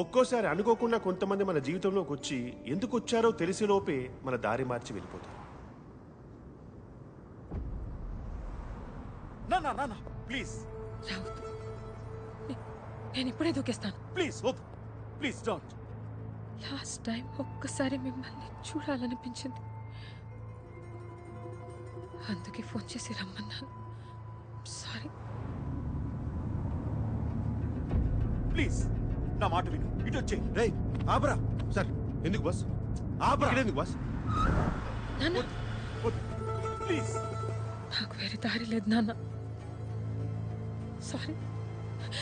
ఒక్కోసారి అనుకోకుండా కొంతమంది మన జీవితంలోకి వచ్చి ఎందుకు వచ్చారో తెలిసేలోపే మన దారి మార్చి వెళ్ళిపోతారు. నా ప్లీజ్ రావద్దు. నేను ఇప్పుడే దూకేస్తాను. ప్లీజ్ వద్దు, ప్లీజ్ డోంట్. లాస్ట్ టైం ఒక్కసారి మిమ్మల్ని చూడాలనిపించింది, అందుకే ఫోన్ చేసి రమ్మన్నాను. సారీ. ప్లీజ్ నా మాట విను, ఇటు వచ్చే. రేయ్ ఆపరా. సార్ ఎందుకు బస్ ఆపరా? ఎందుకు బస్? నాన్న, ప్లీజ్. నాకు వేరే దారి లేదు నాన్న. సారీ.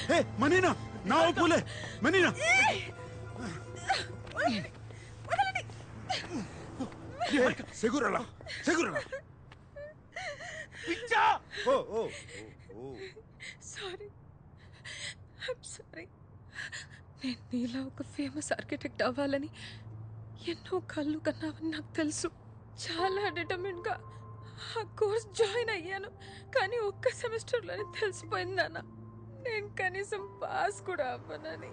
హే మనీనా, నా ఒప్పులే మనీనా. సెగురలా సెగురలా. పిచ్చా. ఓ ఓ ఓ. Sorry, I'm sorry. నేను నీలా ఒక ఫేమస్ ఆర్కిటెక్ట్ అవ్వాలని ఎన్నో కళ్ళు కన్నావని నాకు తెలుసు. చాలా డిటర్మిన్గా ఆ కోర్స్ జాయిన్ అయ్యాను, కానీ ఒక్క సెమిస్టర్లోనే తెలిసిపోయింది నాన్న, నేను కనీసం పాస్ కూడా అవ్వనని.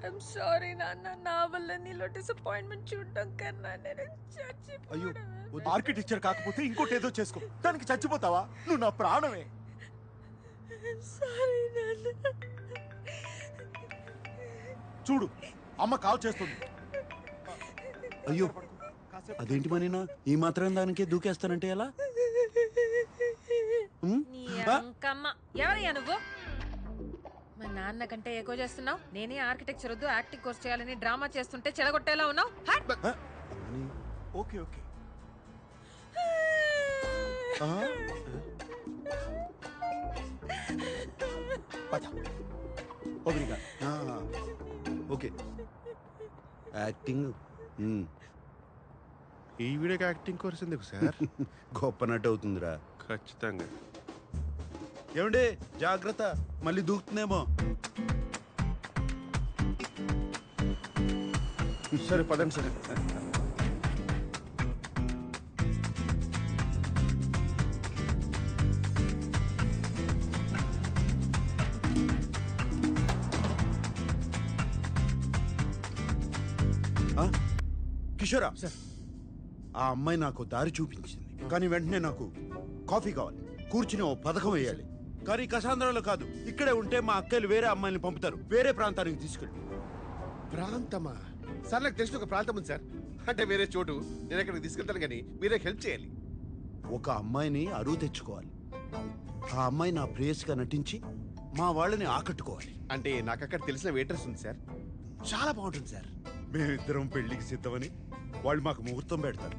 ఐఎమ్ సారీ నాన్న, నా వల్ల నీలో డిసప్పాయింట్మెంట్ చూడడం కన్నా నేను చచ్చిపోవడం. ఆర్కిటెక్చర్ కాకపోతే ఇంకోటి ఏదో చేసుకో, దానికి చచ్చిపోతావా? నువ్వు నా ప్రాణమే. సారీ నాన్న. చూడు, అమ్మ కాల్ చేస్తుంది. అయ్యో, అదేంటి మనీనా ఈ మాత్రం దానికే దూకేస్తానంటే ఎలా? నీ అంకమ్మ. ఎవరయ్యా నువ్వు? మా నాన్న కంటే ఎక్కువ చేస్తున్నావు. నేనే ఆర్కిటెక్చర్ వద్దు యాక్టింగ్ కోర్స్ చేయాలని డ్రామా చేస్తుంటే చెడగొట్టేలా ఉన్నావు. Okay okay. ఓకే, యాక్టింగ్ ఈ వీడియోకి యాక్టింగ్ కోర్స్ ఎందుకు సార్? గొప్ప నటు అవుతుందిరా. ఖచ్చితంగా. ఏమండి జాగ్రత్త, మళ్ళీ దూకుతుందేమో. సరే పదండి సరే. కిషోరా సార్, ఆ అమ్మాయి నాకు దారి చూపించింది, కానీ వెంటనే నాకు కాఫీ కావాలి, కూర్చుని ఓ పథకం వేయాలి. కానీ కసాంధ్రాలో కాదు, ఇక్కడే ఉంటే మా అక్కలు వేరే అమ్మాయిని పంపుతారు, వేరే ప్రాంతానికి తీసుకెళ్ళి. ప్రాంతమా సార్? నాకు తెలిసిన ఒక ప్రాంతం ఉంది సార్, అంటే వేరే చోటు. నేను అక్కడికి తీసుకెళ్తాను, కానీ మీరే హెల్ప్ చేయాలి. ఒక అమ్మాయిని అరువు తెచ్చుకోవాలి, ఆ అమ్మాయి నా ప్రేయస్గా నటించి మా వాళ్ళని ఆకట్టుకోవాలి. అంటే నాకు అక్కడ తెలిసిన వెయిటర్స్ ఉంది సార్, చాలా బాగుంటుంది సార్. మేమిద్దరం పెళ్లికి సిద్ధమని వాళ్ళు మాకు ముహూర్తం పెడతారు.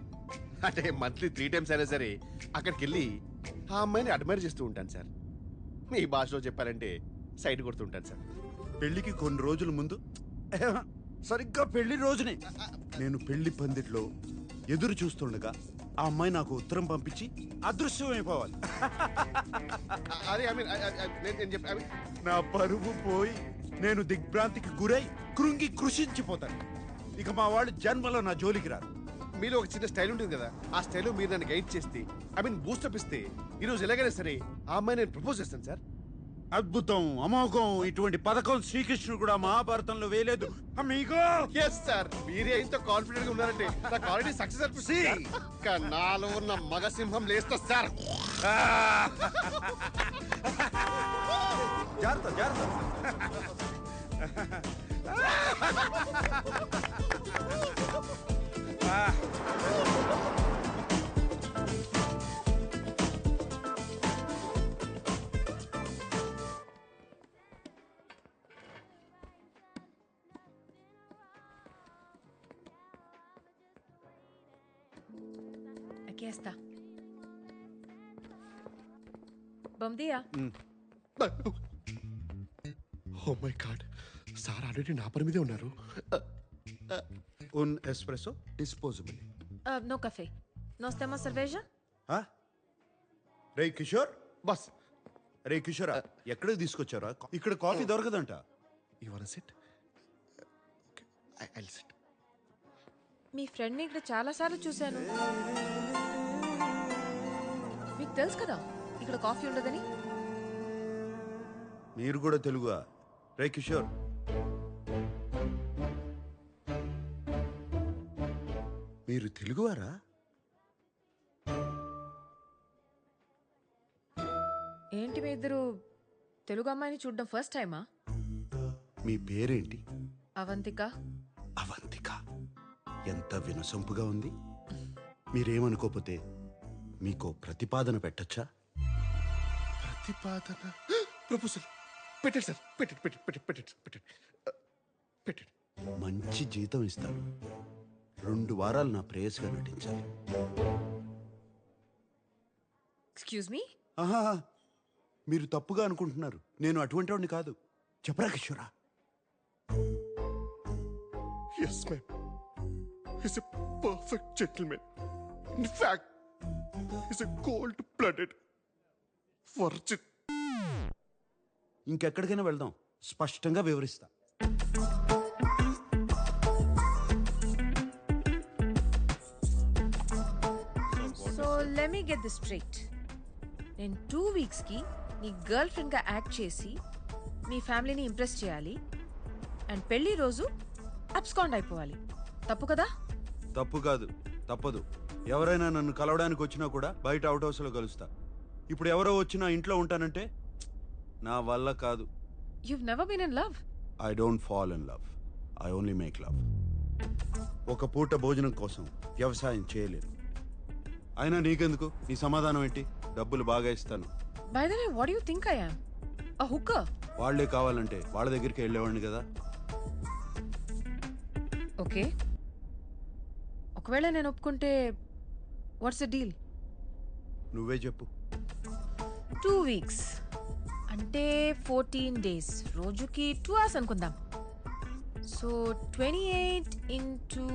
అంటే మంత్లీ 3 times అయినా సరే అక్కడికి వెళ్ళి ఆ అమ్మాయిని అడ్మైర్ చేస్తూ ఉంటాను సార్. మీ భాషలో చెప్పాలంటే సైడ్ కొడుతుంటాను సార్. పెళ్లికి కొన్ని రోజుల ముందు, సరిగ్గా పెళ్లి రోజునే నేను పెళ్లి పందిట్లో ఎదురు చూస్తుండగా ఆ అమ్మాయి నాకు ఉత్తరం పంపించి అదృశ్యమైపోవాలి. అదే నేను చెప్పి నా పరువు పోయి నేను దిగ్భ్రాంతికి గురై కృంగి కృషించిపోతాను. ఇక మా వాళ్ళు జన్మలో నా జోలికి రారు. మీలో ఒక చిన్న స్టైల్ ఉంటుంది కదా, ఆ స్టైల్ మీరు నన్ను గైడ్ చేస్తే, బూస్టప్ ఇస్తే ఈరోజు ఎలాగైనా సరే ఆ అమ్మాయి నేను ప్రపోజ్ చేస్తాను సార్. అద్భుతం, అమోఘం, ఇటువంటి పథకం శ్రీకృష్ణుడు కూడా మహాభారతంలో వేయలేదు. అమ్మీగో ఎస్ సార్, మీరే ఇంత కాన్ఫిడెంట్ గా ఉన్నారంటే నాకు ఆల్రెడీ సక్సెస్ అనిపిస్తుంది. నాలో ఉన్న మగ సింహం లేస్తా సార్. జాగ్రత్త జాగ్రత్త. Aquí está. Bom dia. Oh my god, sir already నా పని మీదే ఉన్నారు. Un espresso disposable. No café. Nós temos cerveja? రే కిషోర్, బస్ రే కిషోర్, ఎక్కడికి తీసుకొచ్చారా? ఇక్కడ కాఫీ దొరకదంట. You want sit? Okay, I will sit. మీ ఫ్రెండ్ని ఇక్కడ చాలాసార్లు చూశాను. మీకు తెలుసు కదా ఇక్కడ కాఫీ ఉండదని. మీరు కూడా తెలుగుగా? రే కిషోర్, మీరు తెలుగువారా? ఏంటి మీ ఇద్దరు తెలుగు అమ్మాయిని చూడడం ఫస్ట్ టైమా? మీ పేరేంటి? అవంతిక. అవంతిక. ఎంత వినసొంపుగా ఉంది. మీరేమనుకోపోతే మీకో ప్రతిపాదన పెట్టచ్చా? ప్రతిపాదన ప్రపోజల్ పెట్టండి సార్. పెట్టండి. మంచి జీతం ఇస్తాను. 2 వారాలు నా ప్రేయస్గా నటించాలి. Excuse me. ఆహా, మీరు తప్పుగా అనుకుంటున్నారు. నేను అటువంటి వాడిని కాదు. చెప్పరా కిషోరా? Yes ma'am. He's a perfect gentleman. In fact, he's a cold-blooded virgin. ఇంకెక్కడికైనా వెళ్దాం, స్పష్టంగా వివరిస్తా. So let me get this straight. నేను 2 వీక్స్కి నీ గర్ల్ ఫ్రెండ్గా యాక్ట్ చేసి మీ ఫ్యామిలీని ఇంప్రెస్ చేయాలి అండ్ పెళ్లి రోజు అబ్స్కాండ్ అయిపోవాలి. తప్పు కదా? తప్పు కాదు, తప్పదు. ఎవరైనా నన్ను కలవడానికి వచ్చినా కూడా బయట అవుట్ హౌస్లో కలుస్తా. ఇప్పుడు ఎవరో వచ్చినా ఇంట్లో ఉంటానంటే నా వల్ల కాదు. You've never been in love? I don't fall in love, I only make love. ఒక పూట భోజనం కోసం వ్యవసాయం చేయలేను. అయినా నీకెందుకు? నీ సమాధానం ఏంటి? డబ్బులు బాగా ఇస్తాను. By the way, what do you think I am? A hooker? వాళ్లే కావాలంటే వాళ్ళ దగ్గరికి వెళ్ళేవాడిని కదా. ఓకే, ఒకవేళ నేను ఒప్పుకుంటే వాట్స్ ద డీల్? నువ్వే చెప్పు. 2 వీక్స్ అంటే 14 డేస్, రోజుకి 2 hours అనుకుందాం. So 28 into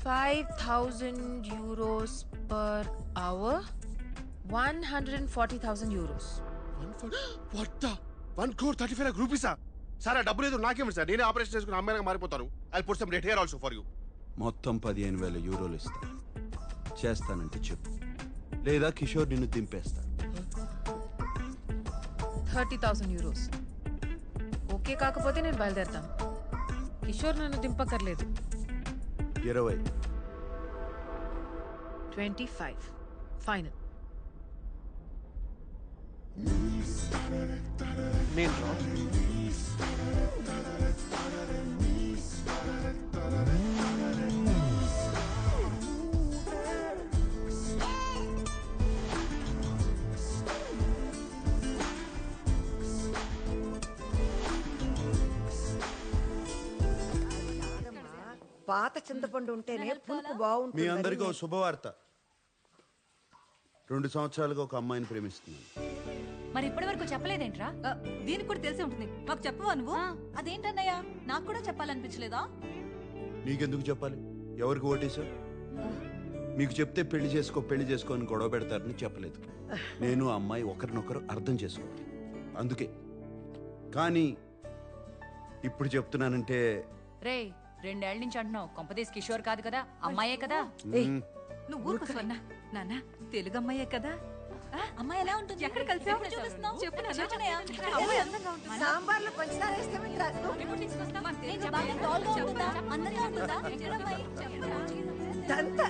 5,000 euros per hour, 140,000 euros. What the? 1,35 lakh rupees? Sir ఆ డబ్బులు ఏదో నాకేమి సార్, నేనే ఆపరేషన్ చేసుకుని అమ్మాయిగా మారిపోతాను. I put some red hair also for you. మొత్తం 15,000 యూరోలు ఇస్తాను. చేస్తానంటే చెప్పు, లేదా కిషోర్ నిన్ను దింపేస్తాను. 30,000 euros. ఓకే కాకపోతే నేను బయలుదేరుతాను. కిషోర్ నన్ను దింపక్కర్లేదు. 20. 25 ఫైనల్. నేను పాత చింతపండు ఉంటేనే పులుపు మీ బాగుంటుంది. అందరికీ ఓ శుభవార్త. 2 సంవత్సరాలుగా ఒక అమ్మాయిని ప్రేమిస్తున్నాను. మరి ఇప్పటి వరకు చెప్పలేదేంట్రా? దీనికి కూడా తెలిసే ఉంటుంది. మాకు చెప్పవా నువ్వు? అదేంటన్నయ్య, నాకు కూడా చెప్పాలనిపించలేదా? నీకెందుకు చెప్పాలి? ఎవరికి ఓటేశావు? మీకు చెప్తే పెళ్లి చేసుకో అని గొడవ పెడతారని చెప్పలేదు. నేను ఆ అమ్మాయి ఒకరినొకరు అర్థం చేసుకోవాలి, అందుకే. కానీ ఇప్పుడు చెప్తున్నానంటే రే, 2 ఏళ్ల నుంచి అంటున్నావు. కొంపదీస్ కిషోర్ కాదు కదా, అమ్మాయే కదా? నువ్వు ఊరుకో స్వర్ణ. నాన్న తెలుగు అమ్మాయే కదా. అమ్మాయి ఎలా ఉంటుంది? ఎక్కడ కలిసావు? చూపిస్తున్నావు? చెప్పు నాన్న. చెప్పనయ్య. అమ్మాయి అందంగా ఉంటుంది. సాంబార్లో పంచదార వేస్తామంటే ఎప్పుడు తీసుకొస్తావు? మాకు తెలియదు. ఏంటి, బాగా టాల్గా ఉంటుందా? అందంగా ఉంటుందా? ఎక్కడ అమ్మాయి? దంత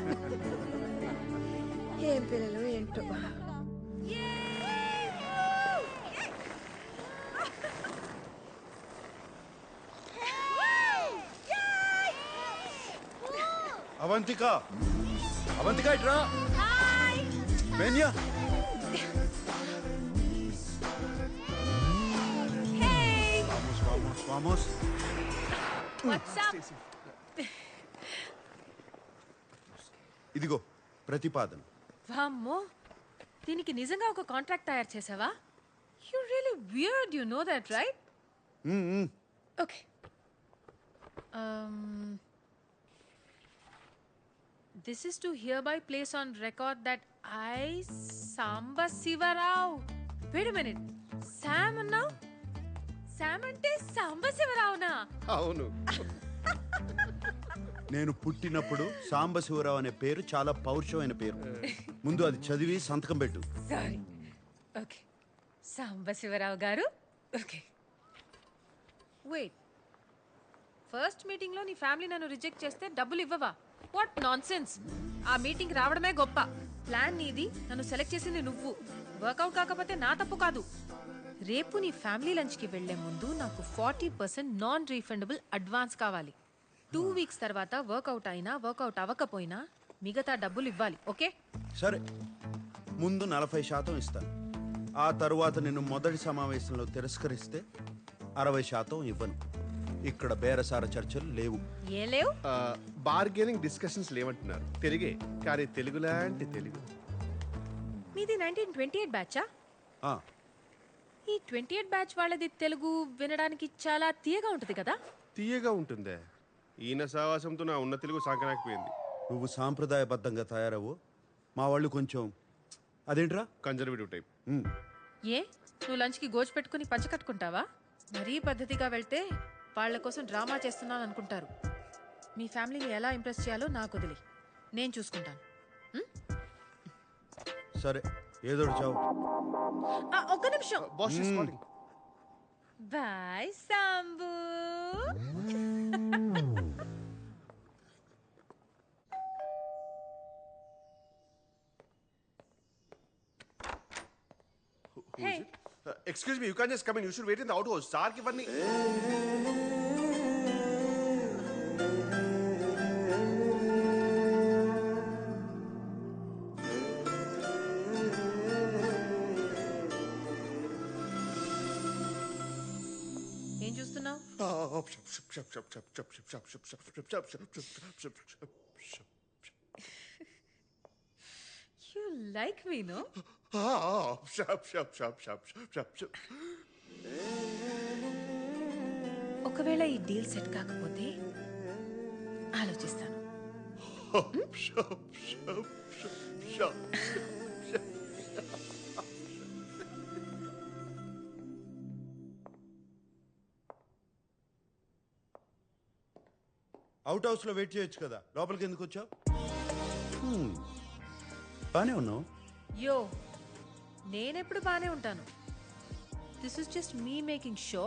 ఏం పిల్లలు ఏంటో. అవంతిక, అవంతిక ఇట్రా. బెన్యా, vamos, vamos. ఇదిగో ప్రతిపాదన. వామ్మో, దీనికి నిజంగా ఒక కాంట్రాక్ట్ తయారు చేసావా? You really weird, you know that right? Okay. This is to hereby place on record that I, Samba Sivarao. Wait a minute. Sam now? Sam ante Samba Sivarao na? అవును. నేను పుట్టినప్పుడు సాంబశివరావు అనే పేరు చాలా పౌరుషమైన పేరు. ముందు అది చదివి సంతకం పెట్టు. Sorry. Okay. Samba Sivarao garu. Okay. Wait. First meeting లో నీ ఫ్యామిలీ నన్ను రిజెక్ట్ చేస్తే డబ్బులు ఇవ్వవా? What nonsense. ఆ మీటింగ్ రావడమే గొప్ప. ప్లాన్ నీది, నన్ను సెలెక్ట్ చేసింది నువ్వు. వర్కౌట్ కాకపోతే నా తప్పు కాదు. రేపు నీ ఫ్యామిలీ లంచ్కి వెళ్లే ముందు నాకు 40% నాన్ రీఫండబుల్ అడ్వాన్స్ కావాలి. 2 వీక్స్ తర్వాత వర్కౌట్ అయినా వర్కౌట్ అవ్వకపోయినా మిగతా డబ్బులు ఇవ్వాలి. ఓకే? సరే, ముందు 40% ఇస్తాను. ఆ తరువాత నిన్ను మొదటి సమావేశంలో తిరస్కరిస్తే 60% ఇవ్వను. ఇక్కడ బేరసార చర్చలు లేవు. ఏం లేవు? బార్గెనింగ్ డిస్కషన్స్ లేవంటున్నారు. తెలుగే, కానీ తెలుగు లాంటి తెలుగు. మీది 1928 బ్యాచా? ఆ, ఈ 28 బ్యాచ్ వాళ్ళది తెలుగు వినడానికి చాలా తీయగా ఉంటుంది కదా. తీయగా ఉంటుందే. ఈయన సావాసంతో నా ఉన్న తెలుగు సాగనాకపోయింది. నువ్వు సాంప్రదాయబద్ధంగా తయారవు, మా వాళ్ళు కొంచెం అదేంట్రా కన్జర్వేటివ్ టైప్. ఉమ్, ఏ, నువ్వు లంచ్కి గోజు పెట్టుకుని పంచ కట్టుకుంటావా? మరీ పద్ధతిగా వెళ్తే వాళ్ళ కోసం డ్రామా చేస్తున్నాను అనుకుంటారు. మీ ఫ్యామిలీని ఎలా ఇంప్రెస్ చేయాలో నాకు వదిలి, నేను చూసుకుంటాను. సరే ఏదో ఒకటి చావు. ఒక్క నిమిషం. Boss is calling. Boy Sambu. Hey. Excuse me, you can't just come in. You should wait in the outhouse. Sir ki vanni. ఏం చూస్తున్నావు? You like me no? ఒకవేళ ఈ డీల్ సెట్ కాకపోతే ఆలోచిస్తాను. అవుట్ హౌస్ లో వెయిట్ చేయొచ్చు కదా, లోపలికి ఎందుకు వచ్చావు? బానే ఉన్నావు. యో, నేనెప్పుడు బానే ఉంటాను. This is just me making sure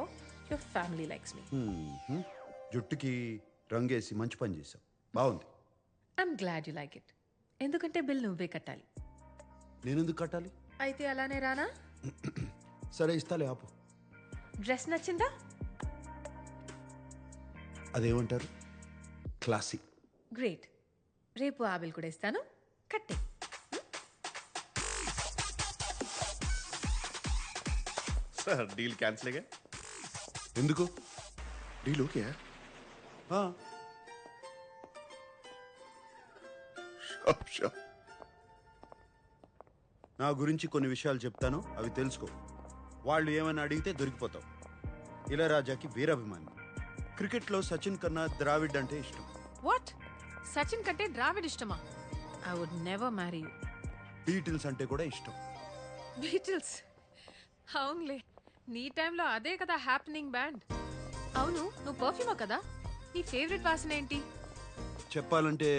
your family likes me. జుట్టుకి రంగేసి మంచి పని చేసావు, బాగుంది. I'm glad you like it. ఎందుకంటే బిల్ నువ్వే కట్టాలి. నేనెందుకు కట్టాలి? అయితే అలానే రానా? సరే ఇస్తాలే, ఆపు. డ్రెస్ నచ్చిందా? అదేమంటారు, క్లాసిక్. గ్రేట్. రేపు ఆ బిల్ కూడా ఇస్తాను, కట్టే. Sir deal cancel. ఎందుకు? Deal okay. ఆ, నా గురించి కొన్ని విషయాలు చెప్తాను, అవి తెలుసుకో. వాళ్ళు ఏమైనా అడిగితే దొరికిపోతావు. ఇళయరాజాకి వీరాభిమాని. క్రికెట్లో సచిన్ కన్నా ద్రావిడ్ అంటే ఇష్టం. వాట్? సచిన్ కంటే ద్రావిడ్ ఇష్టమా? I would never marry you. Beatles అంటే కూడా ఇష్టం. బీటిల్స్? అవునులే, నీ టైంలో అదే కదా హ్యాపెనింగ్ బ్యాండ్. అవును, నువ్వు పర్ఫ్యూమా కదా? నీ ఫేవరెట్ వాసన ఏంటి? చెప్పాలంటే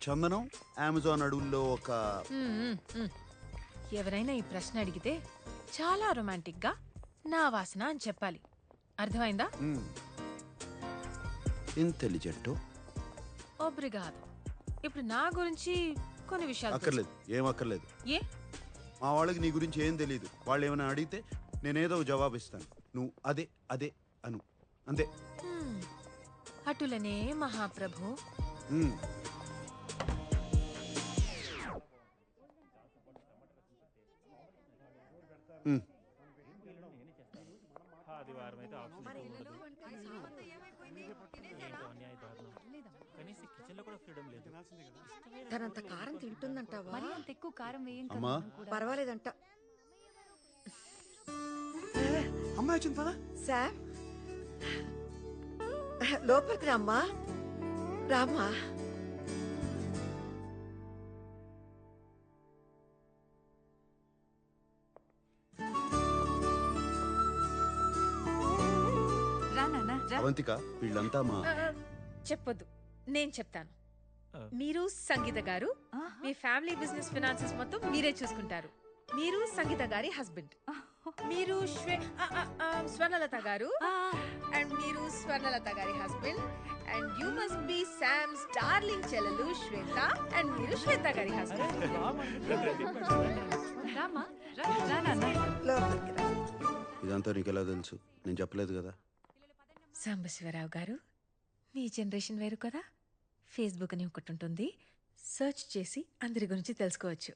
చందనం. అమెజాన్ అడవుల్లో ఒక ఎవరైనా ఈ ప్రశ్న అడిగితే చాలా రొమాంటిక్ గా నా వాసన అని చెప్పాలి. అర్థమైందా? ఇంటెలిజెంట్. ఒబ్రిగాదు. ఇప్పుడు నా గురించి కొన్ని విషయాలు అక్కర్లేదు, ఏం అక్కర్లేదు. ఏ? మా వాళ్ళకి నీ గురించి ఏం తెలియదు. వాళ్ళు ఏమైనా అడిగితే నేనేదో జవాబు ఇస్తాను, నువ్వు అదే అదే అను, అంతే. అటులనే మహాప్రభు. తనంత కారం తింటుందంటావా? మరి అంత ఎక్కువ కారం వేయం అమ్మా, పర్వాలేదంట. అమ్మాయి వచ్చింది పదా. శామ్, లోపలికి రామ్మా. రామ్మా. రా నాన్న రా. అవంతిక, వీళ్ళంతా మా చెప్పొద్దు, నేను చెప్తాను. మీరు సంగీత గారు, మీ ఫ్యామిలీ బిజినెస్ ఫినాన్సెస్ మొత్తం మీరే చూసుకుంటారు. మీరు సంగీత గారి హస్బెండ్. మీరు స్వర్ణలత గారు అండ్ మీరు స్వర్ణలత గారి husband and you must be Sam's darling చెల్లెలు శ్వేత అండ్ మీరు శ్వేత గారి హస్బెండ్. రామా రా రా నాన్న. లోపలికి రా. ఇదంతా నీకు ఎలా తెలుసు? నేను చెప్పలేదు కదా. సాంబశివరావు గారు, మీ జనరేషన్ వేరు కదా. ఫేస్బుక్ అని ఒకటి ఉంటుంది, సెర్చ్ చేసి అందరి గురించి తెలుసుకోవచ్చు.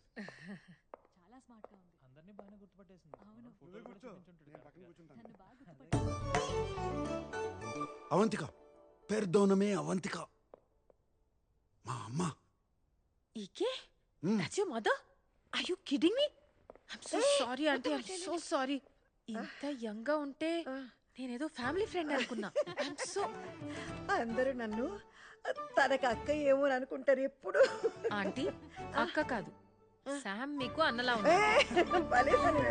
అవంతిక, పెర్దోనమే అవంతిక, మా అమ్మ. ఈకే that's your mother? Are you kidding me? I'm so sorry aunty, I'm so sorry. ఇంత యంగ్ గా ఉంటే నేనేదో ఫ్యామిలీ ఫ్రెండ్ అనుకున్నా. ఐమ్ సో అందరూ నన్ను తనకి అక్క ఏమో అని అనుకుంటారు ఎప్పుడు. ఆంటీ అక్క కాదు, శామ్ మీకు అన్నలా ఉంది. భలే తనే.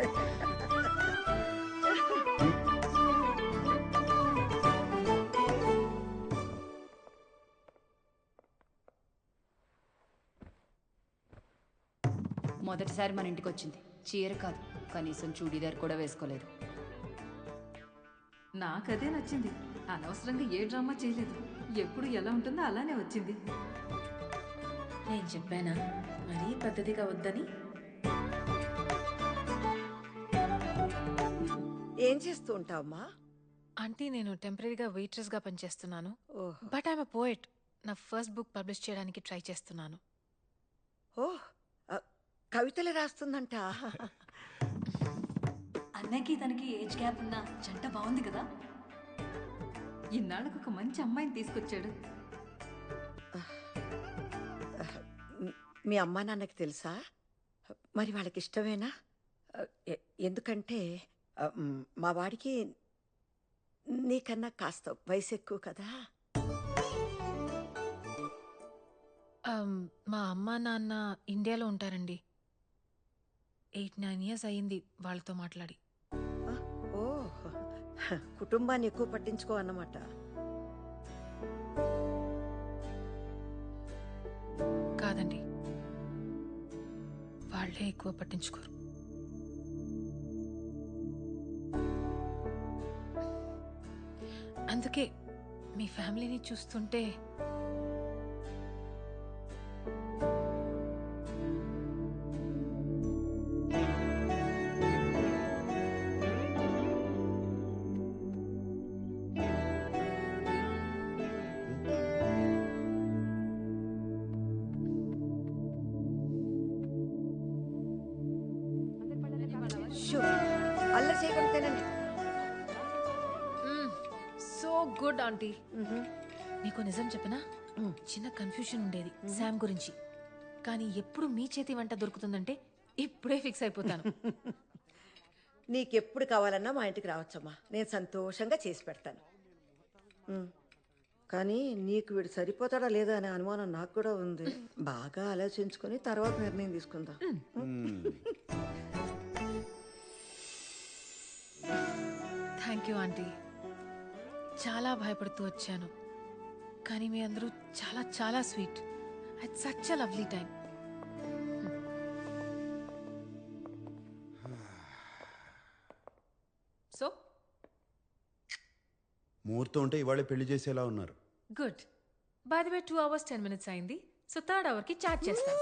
మొదటిసారి మన ఇంటికి వచ్చింది. చీర కాదు, కనీసం చూడీదార్ కూడా వేసుకోలేదు. నాకదే నచ్చింది. అనవసరంగా ఏ డ్రామా చేయలేదు. ఎప్పుడు ఎలా ఉంటుందో అలానే వచ్చింది. నేను చెప్పానా మరీ పద్ధతిగా వద్దని? ఏం చేస్తూ ఉంటావమ్మా? ఆంటీ నేను టెంపరీగా వెయిట్రెస్ గా పనిచేస్తున్నాను. ఓహ్ బట్ ఐఎమ్ అ పోయెట్. నా ఫస్ట్ బుక్ పబ్లిష్ చేయడానికి ట్రై చేస్తున్నాను. ఓహ్ కవితలు రాస్తుందంట. అన్నకి తనకి ఏజ్ గ్యాప్ ఉన్న జంట బాగుంది కదా. ఇన్నాళ్ళకు ఒక మంచి అమ్మాయిని తీసుకొచ్చాడు. మీ అమ్మా నాన్నకి తెలుసా? మరి వాళ్ళకి ఇష్టమేనా? ఎందుకంటే మా వాడికి నీకన్నా కాస్త వయసు ఎక్కువ కదా. మా అమ్మ నాన్న ఇండియాలో ఉంటారండి. 8-9 years అయ్యింది వాళ్ళతో మాట్లాడి. ఓ కుటుంబాన్ని ఎక్కువ పట్టించుకో అన్నమాట. కాదండి, వాళ్ళే ఎక్కువ పట్టించుకోరు. అందుకే మీ ఫ్యామిలీని చూస్తుంటే అల్లరి చేయకుండా తినండి. So good aunty. నీకు నిజం చెప్పనా, చిన్న కన్ఫ్యూషన్ ఉండేది శామ్ గురించి. కానీ ఎప్పుడు మీ చేతి వంట దొరుకుతుందంటే ఇప్పుడే ఫిక్స్ అయిపోతాను. నీకెప్పుడు కావాలన్నా మా ఇంటికి రావచ్చమ్మా, నేను సంతోషంగా చేసి పెడతాను. కానీ నీకు వీడు సరిపోతాడా లేదా అనే అనుమానం నాకు కూడా ఉంది. బాగా ఆలోచించుకొని తర్వాత నిర్ణయం తీసుకుందాం. Thank you aunty. చాలా భయపడుతూ వచ్చాను, కానీ మీ అందరూ చాలా చాలా sweet. It's such a lovely time. So ముహూర్తం ఉంటే ఇవాళే పెళ్లి చేసేలా ఉన్నారు. Good. By the way 2 hours 10 minutes అయింది. సో 3rd hourకి చార్జ్ చేస్తాను.